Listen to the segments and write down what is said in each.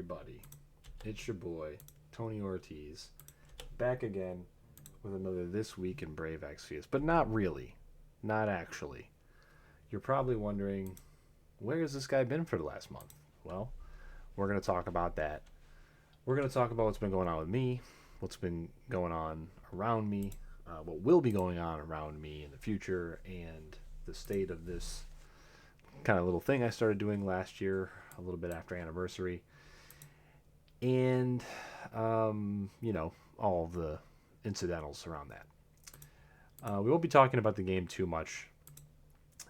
everybody? It's your boy, Tony Ortiz, back again with another This Week in Brave Exvius. But not really. Not actually. You're probably wondering, where has this guy been for the last month? Well, we're going to talk about that. We're going to talk about what's been going on with me, what's been going on around me, what will be going on around me in the future, and the state of this kind of little thing I started doing last year, a little bit after anniversary, and all of the incidentals around that. We won't be talking about the game too much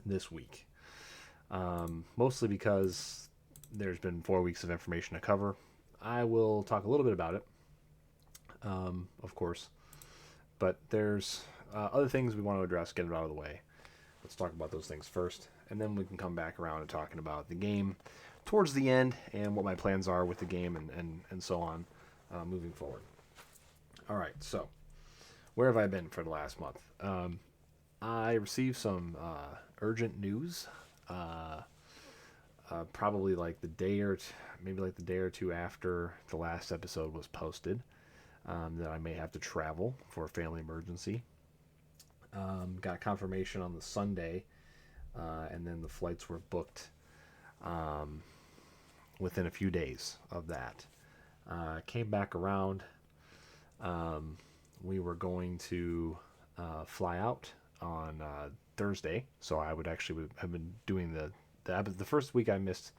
this week, mostly because there's been 4 weeks of information to cover. I will talk a little bit about it, of course, but there's other things we want to address, get it out of the way. Let's talk about those things first, and then we can come back around to talking about the game towards the end and what my plans are with the game and so on moving forward. All right, so where have I been for the last month? I received some urgent news, probably like the day or maybe like the day or two after the last episode was posted, that I may have to travel for a family emergency. Got confirmation on the Sunday, and then the flights were booked within a few days of that. Came back around. We were going to fly out on Thursday, so I would actually have been doing the first week I missed.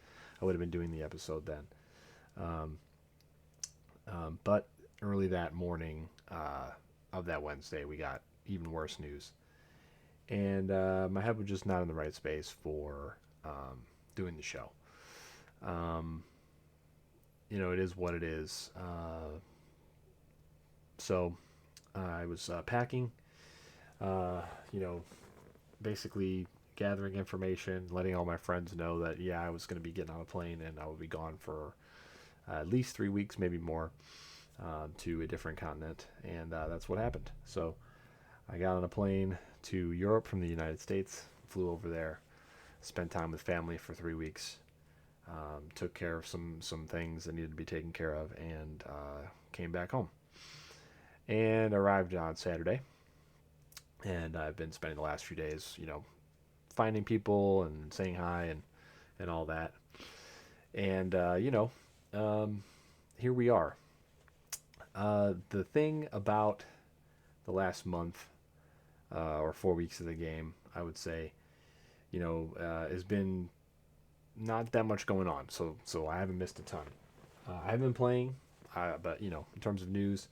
I would have been doing the episode then. But early that morning of that Wednesday, we got even worse news, and my head was just not in the right space for doing the show. It is what it is. So I was packing, basically gathering information, letting all my friends know that, yeah, I was going to be getting on a plane and I would be gone for at least 3 weeks, maybe more, to a different continent. And that's what happened. So I got on a plane to Europe from the United States, flew over there, spent time with family for 3 weeks, took care of some things that needed to be taken care of, and came back home. And arrived on Saturday. And I've been spending the last few days, finding people and saying hi and all that. And, here we are. The thing about the last month, or 4 weeks of the game, I would say, has been not that much going on. So I haven't missed a ton. I haven't been playing, but, in terms of news,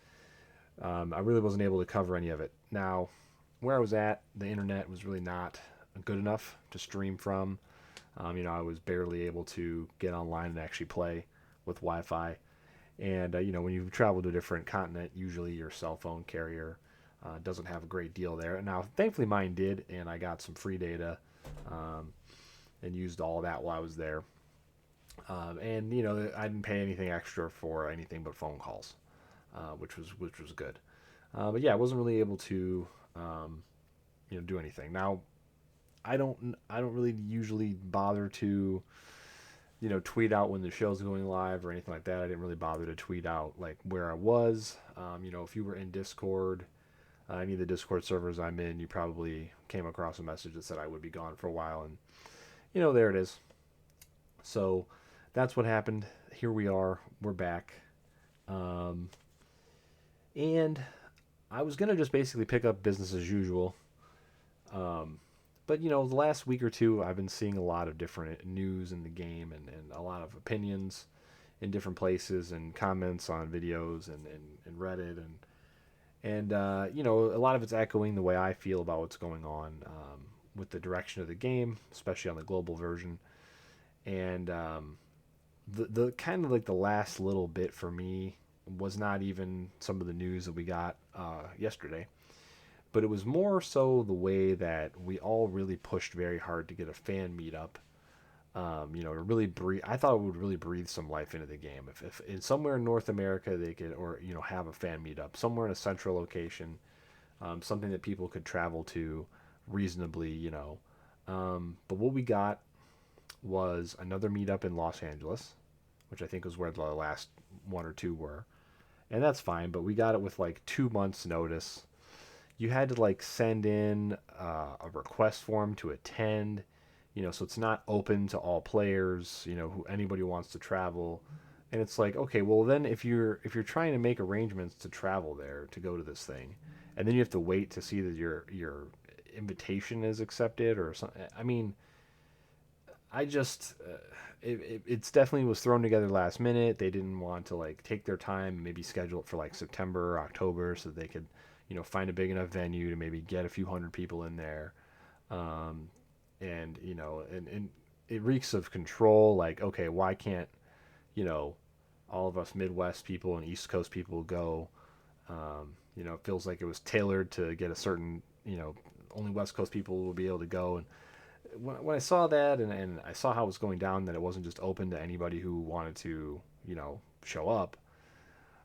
I really wasn't able to cover any of it. Now, where I was at, the internet was really not good enough to stream from. I was barely able to get online and actually play with Wi-Fi. And, when you travel to a different continent, usually your cell phone carrier doesn't have a great deal there. Now, thankfully mine did, and I got some free data and used all of that while I was there. And, I didn't pay anything extra for anything but phone calls, which was good. But yeah, I wasn't really able to, do anything. Now, I don't really usually bother to, tweet out when the show's going live or anything like that. I didn't really bother to tweet out like where I was. If you were in Discord, any of the Discord servers I'm in, you probably came across a message that said I would be gone for a while, and there it is. So that's what happened. Here we are. We're back. And I was going to just basically pick up business as usual. But, the last week or two, I've been seeing a lot of different news in the game and a lot of opinions in different places and comments on videos and Reddit. And a lot of it's echoing the way I feel about what's going on with the direction of the game, especially on the global version. And the kind of like the last little bit for me was not even some of the news that we got yesterday, but it was more so the way that we all really pushed very hard to get a fan meetup, to really breathe. I thought it would really breathe some life into the game. If in somewhere in North America they could, or have a fan meetup somewhere in a central location, something that people could travel to reasonably, but what we got was another meetup in Los Angeles, which I think was where the last one or two were. And that's fine, but we got it with like 2 months notice. You had to like send in a request form to attend, so it's not open to all players, who anybody who wants to travel. And it's like, okay, well then if you're trying to make arrangements to travel there to go to this thing, and then you have to wait to see that your invitation is accepted or something. I mean, I just it's definitely was thrown together last minute. They didn't want to like take their time, maybe schedule it for like September or October, so they could find a big enough venue to maybe get a few hundred people in there. Um, and and it reeks of control. Like, okay, why can't you know all of us Midwest people and East Coast people go? It feels like it was tailored to get a certain only West Coast people will be able to go. And when I saw that and I saw how it was going down, that it wasn't just open to anybody who wanted to, show up,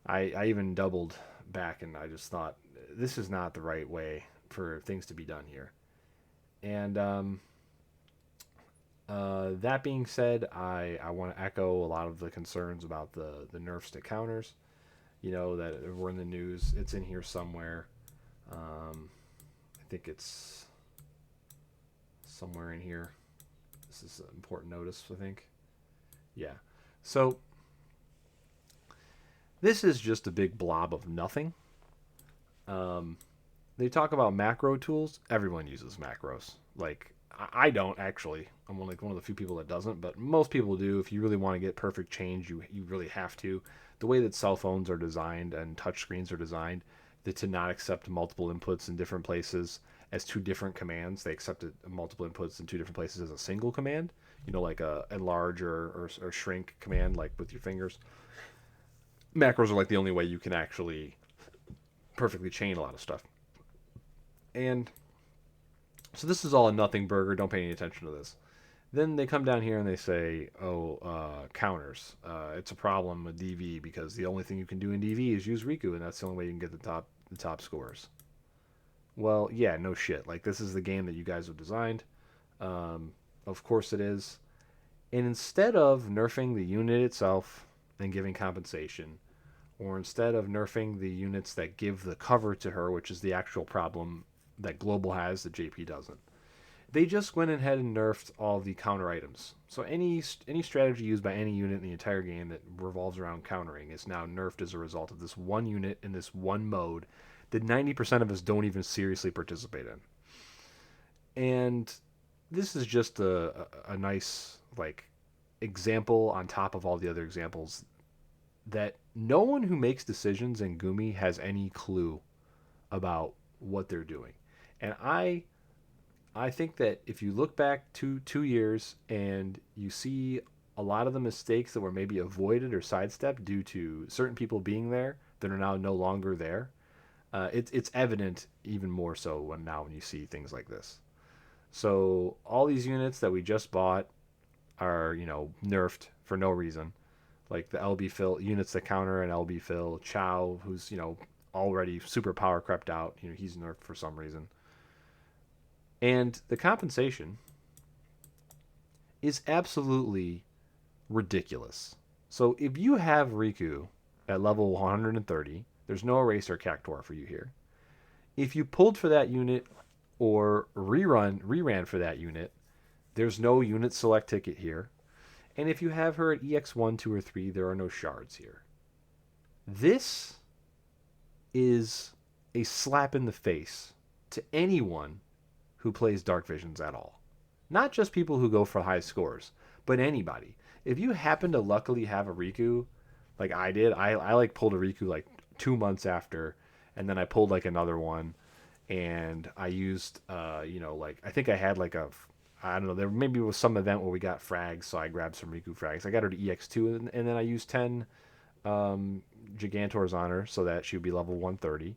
I even doubled back and I just thought, this is not the right way for things to be done here. And that being said, I want to echo a lot of the concerns about the nerfs to counters, that were in the news. It's in here somewhere. I think it's somewhere in here. This is an important notice, I think. Yeah. So this is just a big blob of nothing. Um, they talk about macro tools. Everyone uses macros. Like I don't actually. I'm like one of the few people that doesn't, but most people do. If you really want to get perfect change, you really have to. The way that cell phones are designed and touch screens are designed, that to not accept multiple inputs in different places as two different commands. They accept multiple inputs in two different places as a single command. Like a enlarge or shrink command, like with your fingers. Macros are like the only way you can actually perfectly chain a lot of stuff. And so this is all a nothing burger. Don't pay any attention to this. Then they come down here and they say, "Oh, counters. It's a problem with DV because the only thing you can do in DV is use Riku, and that's the only way you can get the top scores." Well, yeah, no shit. Like this is the game that you guys have designed. Of course it is. And instead of nerfing the unit itself and giving compensation, or instead of nerfing the units that give the cover to her, which is the actual problem that Global has that JP doesn't, they just went ahead and nerfed all the counter items. So any strategy used by any unit in the entire game that revolves around countering is now nerfed as a result of this one unit in this one mode that 90% of us don't even seriously participate in. And this is just a nice like example on top of all the other examples that no one who makes decisions in Gumi has any clue about what they're doing. And I think that if you look back 2 years and you see a lot of the mistakes that were maybe avoided or sidestepped due to certain people being there that are now no longer there, it's evident even more so when you see things like this. So all these units that we just bought are nerfed for no reason, like the LB fill units that counter an LB fill. Chow, who's already super power crept out, he's nerfed for some reason. And the compensation is absolutely ridiculous. So if you have Riku at level 130, there's no eraser cactuar for you here. If you pulled for that unit or reran for that unit, there's no unit select ticket here. And if you have her at EX1, 2, or 3, there are no shards here. This is a slap in the face to anyone who plays Dark Visions at all. Not just people who go for high scores, but anybody. If you happen to luckily have a Riku, like I did, I like pulled a Riku like 2 months after, and then I pulled like another one, and I used, like I think I had like I don't know, there maybe was some event where we got frags, so I grabbed some Riku frags. I got her to EX2, and then I used 10 Gigantors on her so that she would be level 130.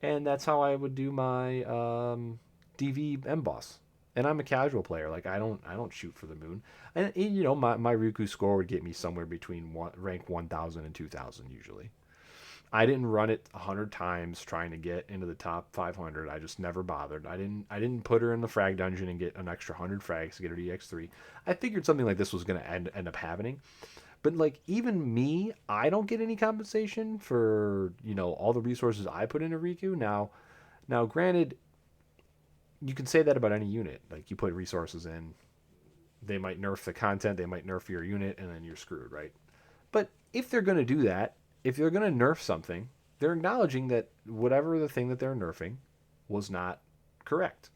And that's how I would do my DV M boss. And I'm a casual player. Like I don't shoot for the moon. And my Riku score would get me somewhere between rank 1,000 and 2,000 usually. I didn't run it 100 times trying to get into the top 500. I just never bothered. I didn't put her in the frag dungeon and get an extra 100 frags to get her to EX3. I figured something like this was going to end up happening. But like even me, I don't get any compensation for all the resources I put into Riku. Now, granted, you can say that about any unit. Like you put resources in, they might nerf the content, they might nerf your unit, and then you're screwed, right? But if they're going to do that, if they're going to nerf something, they're acknowledging that whatever the thing that they're nerfing was not correct.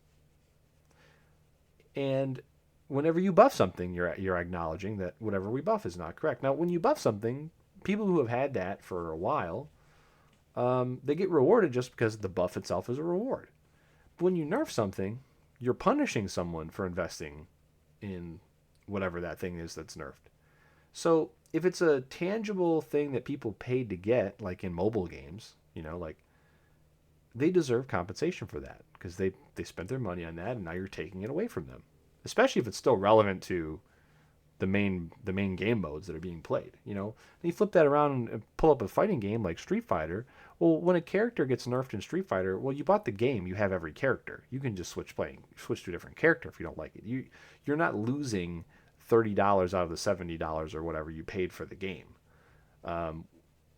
And whenever you buff something, you're acknowledging that whatever we buff is not correct. Now, when you buff something, people who have had that for a while, they get rewarded just because the buff itself is a reward. But when you nerf something, you're punishing someone for investing in whatever that thing is that's nerfed. So if it's a tangible thing that people paid to get, like in mobile games, like they deserve compensation for that because they spent their money on that, and now you're taking it away from them. Especially if it's still relevant to the main game modes that are being played. And you flip that around and pull up a fighting game like Street Fighter. Well, when a character gets nerfed in Street Fighter, well, you bought the game, you have every character. You can just switch to a different character if you don't like it. You're not losing $30 out of the $70 or whatever you paid for the game.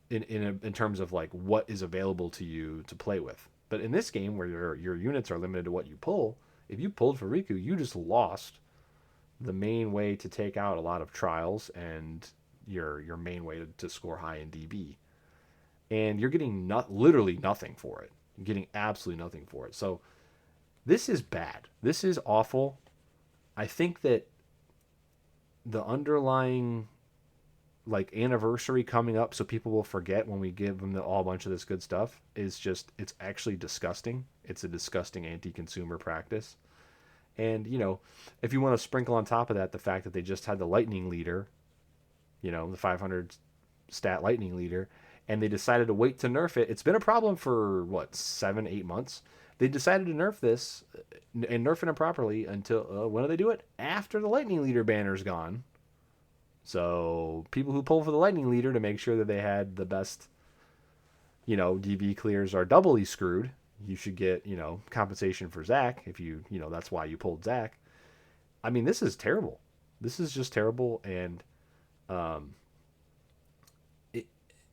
In terms of like what is available to you to play with. But in this game where your units are limited to what you pull, if you pulled for Riku, you just lost the main way to take out a lot of trials and your main way to score high in DB. And you're getting literally nothing for it. You're getting absolutely nothing for it. So this is bad. This is awful. I think that the underlying like anniversary coming up so people will forget when we give them all bunch of this good stuff is just, it's actually disgusting. It's a disgusting anti-consumer practice. And if you want to sprinkle on top of that the fact that they just had the lightning leader, the 500 stat lightning leader, and they decided to wait to nerf it. It's been a problem for what, 7-8 months. They decided to nerf this and nerf it improperly until when do they do it? After the lightning leader banner's gone. So people who pull for the lightning leader to make sure that they had the best, DB clears are doubly screwed. You should get, compensation for Zach if that's why you pulled Zach. I mean, this is terrible. This is just terrible. And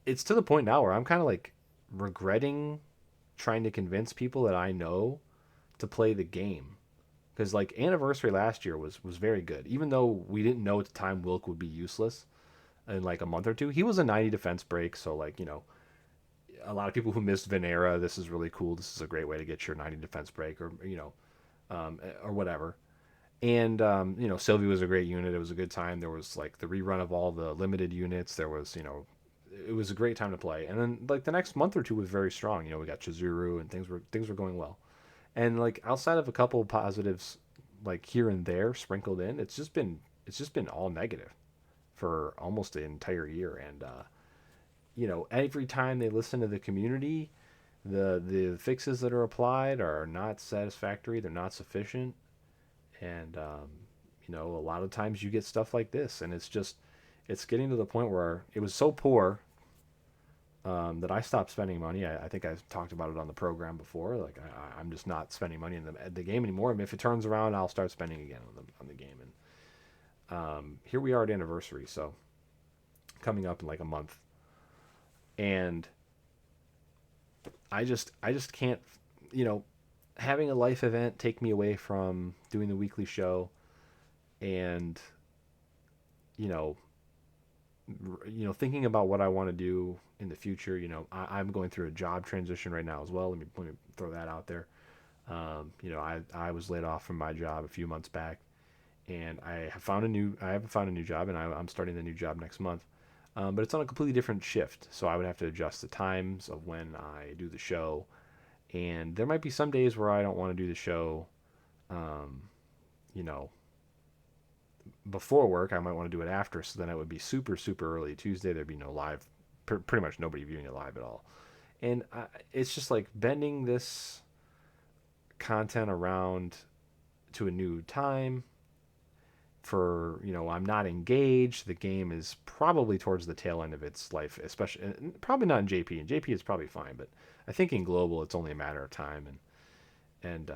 it's to the point now where I'm kind of like regretting trying to convince people that I know to play the game. Because like Anniversary last year was very good. Even though we didn't know at the time Wilk would be useless in like a month or two. He was a 90 defense break, so like, a lot of people who missed Venera, this is really cool. This is a great way to get your 90 defense break or or whatever. And Sylvie was a great unit. It was a good time. There was like the rerun of all the limited units. There was, it was a great time to play. And then like the next month or two was very strong. We got Chizuru and things were going well. And like outside of a couple of positives like here and there sprinkled in, it's just been all negative for almost the entire year. And every time they listen to the community, the fixes that are applied are not satisfactory, they're not sufficient. And a lot of times you get stuff like this, and it's getting to the point where it was so poor that I stopped spending money. I think I've talked about it on the program before. Like I'm just not spending money in the game anymore. And if it turns around, I'll start spending again on the game. And here we are at Anniversary, so coming up in like a month, and I just can't, having a life event take me away from doing the weekly show, and thinking about what I want to do in the future. I'm going through a job transition right now as well. Let me throw that out there. I was laid off from my job a few months back, and I haven't found a new job, and I'm starting the new job next month. But it's on a completely different shift, so I would have to adjust the times of when I do the show, and there might be some days where I don't want to do the show, you know, before work. I might want to do it after, so then it would be super, super early Tuesday. There'd be no live, pretty much nobody viewing it live at all. And it's just like bending this content around to a new time for, I'm not engaged. The game is probably towards the tail end of its life, especially, and probably not in JP. And JP is probably fine, but I think in global it's only a matter of time. And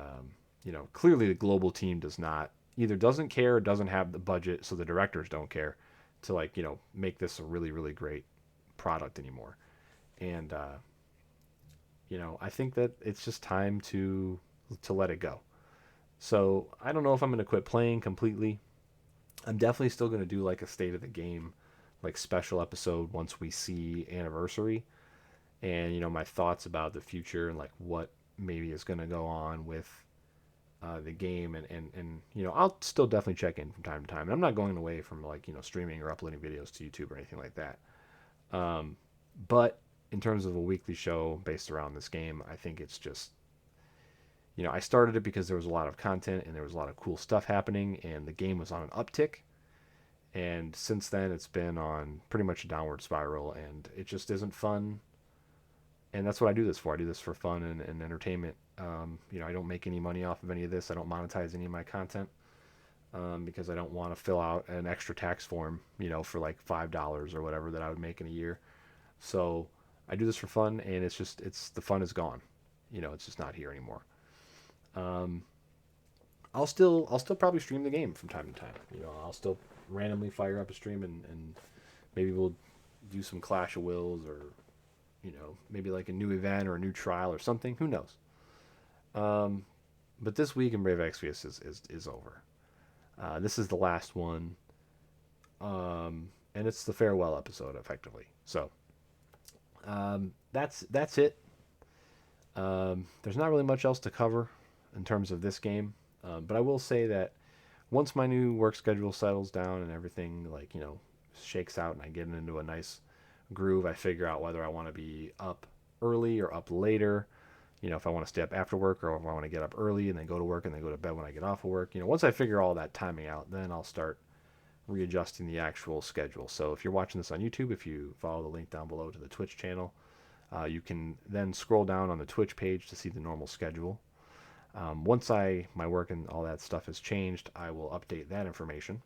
clearly the global team doesn't care or doesn't have the budget, so the directors don't care to like, make this a really, really great product anymore. And, I think that it's just time to let it go. So I don't know if I'm going to quit playing completely. I'm definitely still going to do like a state of the game, like special episode once we see anniversary, and my thoughts about the future and like what maybe is going to go on with the game, and I'll still definitely check in from time to time. And I'm not going away from like streaming or uploading videos to YouTube or anything like that. But in terms of a weekly show based around this game, I think it's just I started it because there was a lot of content and there was a lot of cool stuff happening, and the game was on an uptick. And since then, it's been on pretty much a downward spiral, and it just isn't fun. And that's what I do this for. I do this for fun and entertainment. I don't make any money off of any of this. I don't monetize any of my content because I don't want to fill out an extra tax form, for like $5 or whatever that I would make in a year. So I do this for fun, and it's the fun is gone. It's just not here anymore. Um, I'll still probably stream the game from time to time. I'll still randomly fire up a stream, and maybe we'll do some Clash of Wills, or maybe like a new event or a new trial or something. Who knows? Um, but this week in Brave Exvius is over. This is the last one, and it's the farewell episode effectively. So that's it. There's not really much else to cover in terms of this game, but I will say that once my new work schedule settles down and everything like shakes out and I get into a nice groove, I figure out whether I want to be up early or up later. If I want to stay up after work, or if I want to get up early and then go to work and then go to bed when I get off of work. Once I figure all that timing out, then I'll start readjusting the actual schedule. So if you're watching this on YouTube, if you follow the link down below to the Twitch channel, you can then scroll down on the Twitch page to see the normal schedule. Once my work and all that stuff has changed, I will update that information.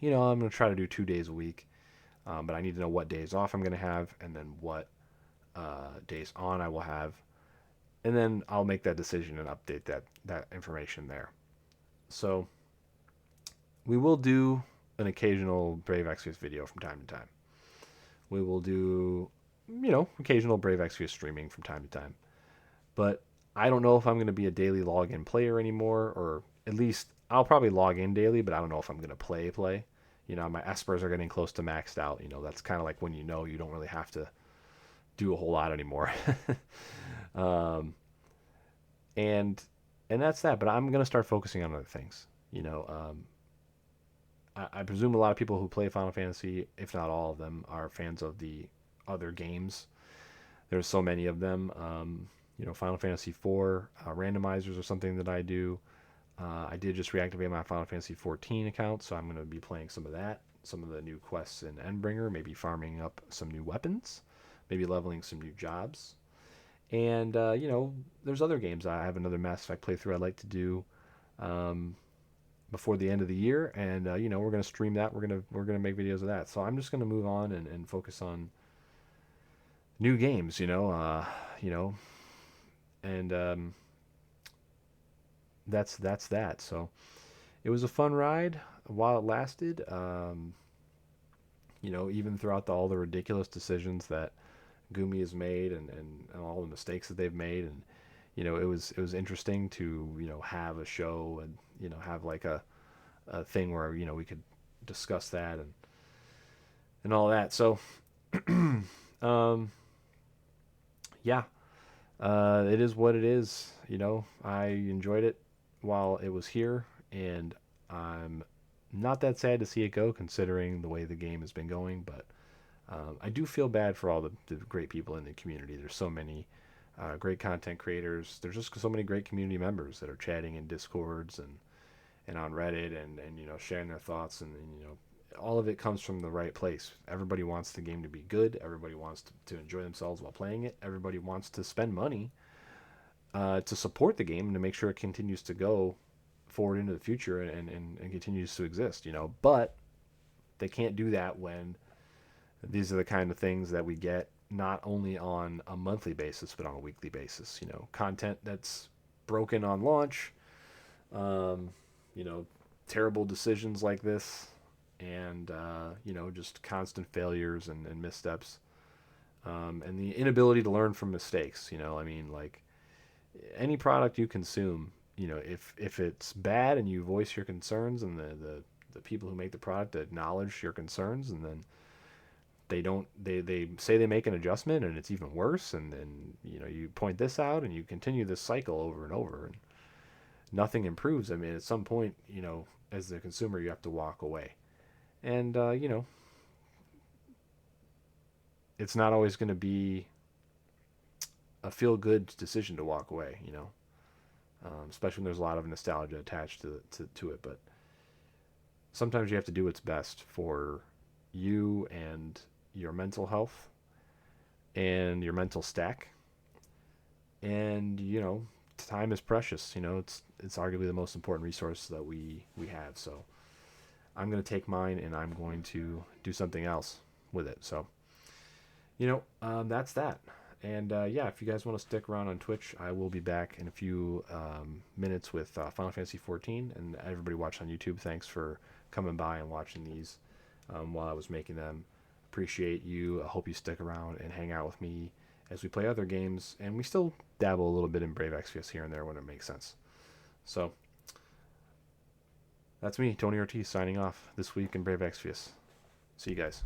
I'm going to try to do 2 days a week, but I need to know what days off I'm going to have, and then what days on I will have, and then I'll make that decision and update that information there. So we will do an occasional Brave Exvius video from time to time. We will do occasional Brave Exvius streaming from time to time, but I don't know if I'm going to be a daily login player anymore, or at least I'll probably log in daily, but I don't know if I'm going to play. My espers are getting close to maxed out. That's kind of like when you don't really have to do a whole lot anymore. um, and and that's that. But I'm going to start focusing on other things. I presume a lot of people who play Final Fantasy, if not all of them, are fans of the other games. There's so many of them. Final Fantasy IV randomizers are something that I do. I did just reactivate my Final Fantasy 14 account, so I'm going to be playing some of that, some of the new quests in Endbringer, maybe farming up some new weapons, maybe leveling some new jobs. And, there's other games. I have another Mass Effect playthrough I'd like to do before the end of the year, and, we're going to stream that. We're gonna make videos of that. So I'm just going to move on and focus on new games, and that's that. So it was a fun ride while it lasted. Even throughout all the ridiculous decisions that Gumi has made, and all the mistakes that they've made, and it was interesting to have a show, and have like a thing where we could discuss that and all that. So yeah, it is what it is. I enjoyed it while it was here, and I'm not that sad to see it go, considering the way the game has been going. But I do feel bad for all the great people in the community. There's so many great content creators. There's just so many great community members that are chatting in Discords and on Reddit, and sharing their thoughts, and all of it comes from the right place. Everybody wants the game to be good. Everybody wants to enjoy themselves while playing it. Everybody wants to spend money to support the game and to make sure it continues to go forward into the future, and continues to exist. But they can't do that when these are the kind of things that we get not only on a monthly basis but on a weekly basis. Content that's broken on launch. Um, terrible decisions like this. and just constant failures and missteps, and the inability to learn from mistakes. I mean, like any product you consume, if it's bad and you voice your concerns, and the people who make the product acknowledge your concerns, and then they say they make an adjustment and it's even worse, and then you point this out and you continue this cycle over and over, and nothing improves. I mean, at some point, as the consumer, you have to walk away. And it's not always going to be a feel good decision to walk away, especially when there's a lot of nostalgia attached to it. But sometimes you have to do what's best for you and your mental health and your mental stack. And time is precious. It's arguably the most important resource that we have. So I'm going to take mine and I'm going to do something else with it. So that's that. And yeah, if you guys want to stick around on Twitch, I will be back in a few minutes with Final Fantasy 14. And everybody watching on YouTube, thanks for coming by and watching these while I was making them. Appreciate you. I hope you stick around and hang out with me as we play other games. And we still dabble a little bit in Brave Exvius here and there when it makes sense. So that's me, Tony Ortiz, signing off this week in Brave Exvius. See you guys.